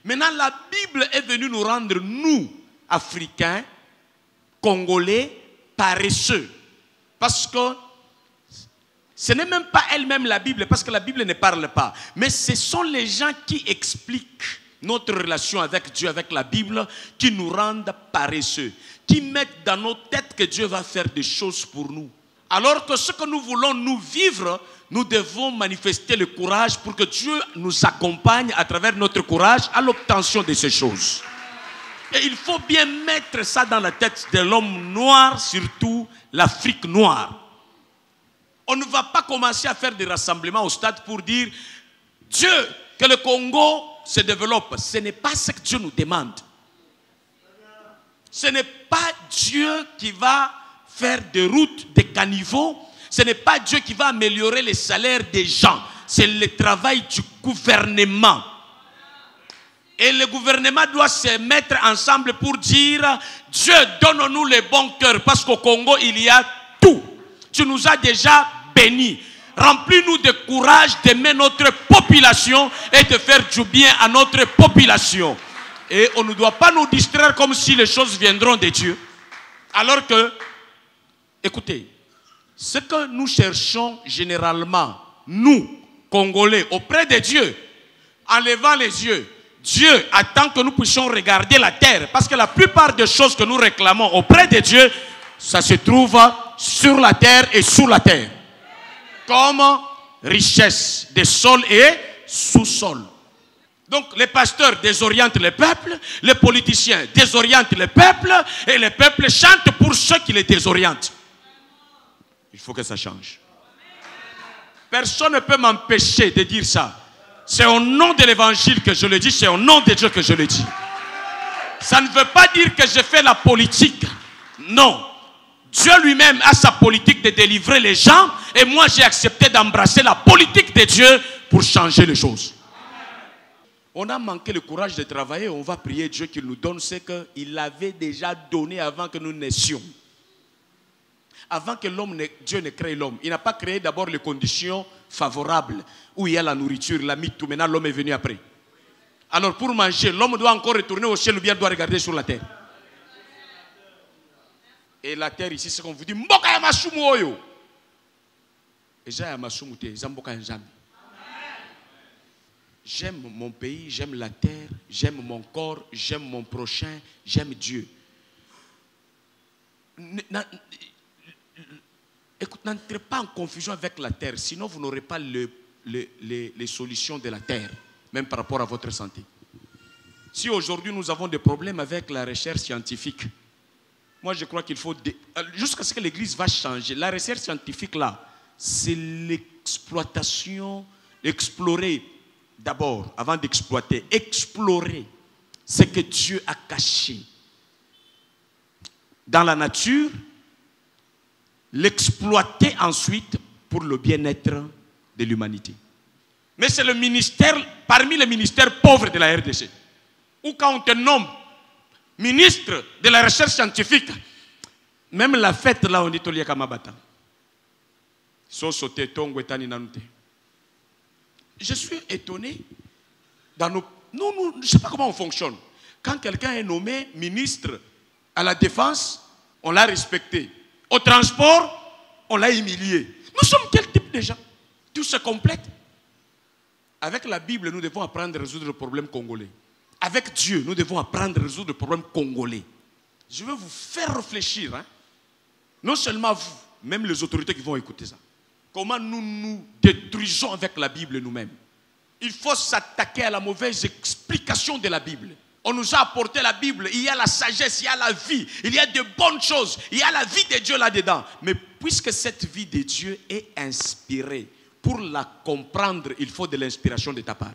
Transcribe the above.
Maintenant, la Bible est venue nous rendre, nous, Africains, Congolais, paresseux. Parce que ce n'est même pas elle-même la Bible, parce que la Bible ne parle pas. Mais ce sont les gens qui expliquent notre relation avec Dieu, avec la Bible, qui nous rendent paresseux, qui mettent dans nos têtes que Dieu va faire des choses pour nous. Alors que ce que nous voulons nous vivre, nous devons manifester le courage pour que Dieu nous accompagne à travers notre courage à l'obtention de ces choses. Et il faut bien mettre ça dans la tête de l'homme noir, surtout l'Afrique noire. On ne va pas commencer à faire des rassemblements au stade pour dire Dieu, que le Congo se développe. Ce n'est pas ce que Dieu nous demande. Ce n'est pas Dieu qui va faire des routes, des caniveaux. Ce n'est pas Dieu qui va améliorer les salaires des gens. C'est le travail du gouvernement. Et le gouvernement doit se mettre ensemble pour dire Dieu, donne-nous les bons cœurs. Parce qu'au Congo, il y a tout. Tu nous as déjà bénis. Remplis-nous de courage d'aimer notre population et de faire du bien à notre population. Et on ne doit pas nous distraire comme si les choses viendront de Dieu. Alors que, écoutez, ce que nous cherchons généralement, nous, Congolais, auprès de Dieu, en levant les yeux, Dieu attend que nous puissions regarder la terre. Parce que la plupart des choses que nous réclamons auprès de Dieu, ça se trouve sur la terre et sous la terre. Comme richesse des sols et sous-sol. Donc les pasteurs désorientent le peuple, les politiciens désorientent le peuple et le peuple chante pour ceux qui les désorientent. Il faut que ça change. Personne ne peut m'empêcher de dire ça. C'est au nom de l'évangile que je le dis, c'est au nom de Dieu que je le dis. Ça ne veut pas dire que je fais la politique. Non. Dieu lui-même a sa politique de délivrer les gens et moi j'ai accepté d'embrasser la politique de Dieu pour changer les choses. On a manqué le courage de travailler, on va prier Dieu qu'il nous donne ce qu'il avait déjà donné avant que nous naissions. Avant que Dieu ne crée l'homme, il n'a pas créé d'abord les conditions favorables où il y a la nourriture, il a mis tout, maintenant l'homme est venu après. Alors pour manger, l'homme doit encore retourner au ciel ou bien doit regarder sur la terre. Et la terre ici, c'est qu'on vous dit Mboka ya masumu oyo. Et ya masumu te, zamboka ya nzambe. J'aime mon pays, j'aime la terre, j'aime mon corps, j'aime mon prochain, j'aime Dieu. Écoute, n'entrez pas en confusion avec la terre, sinon vous n'aurez pas les solutions de la terre, même par rapport à votre santé. Si aujourd'hui nous avons des problèmes avec la recherche scientifique, moi, je crois qu'il faut, jusqu'à ce que l'Église va changer. La recherche scientifique, là, c'est l'exploitation, explorer d'abord, avant d'exploiter, explorer ce que Dieu a caché dans la nature, l'exploiter ensuite pour le bien-être de l'humanité. Mais c'est le ministère, parmi les ministères pauvres de la RDC, où quand on te nomme ministre de la recherche scientifique, même la fête là on dit Tolia Kamabata. Je suis étonné dans nos. Nous, je ne sais pas comment on fonctionne. Quand quelqu'un est nommé ministre à la défense, on l'a respecté. Au transport, on l'a humilié. Nous sommes quel type de gens? Tout se complète. Avec la Bible, nous devons apprendre à résoudre le problème congolais. Avec Dieu, nous devons apprendre à résoudre le problème congolais. Je veux vous faire réfléchir. Hein? Non seulement vous, même les autorités qui vont écouter ça. Comment nous nous détruisons avec la Bible nous-mêmes. Il faut s'attaquer à la mauvaise explication de la Bible. On nous a apporté la Bible, il y a la sagesse, il y a la vie, il y a de bonnes choses, il y a la vie de Dieu là-dedans. Mais puisque cette vie de Dieu est inspirée, pour la comprendre, il faut de l'inspiration de ta part.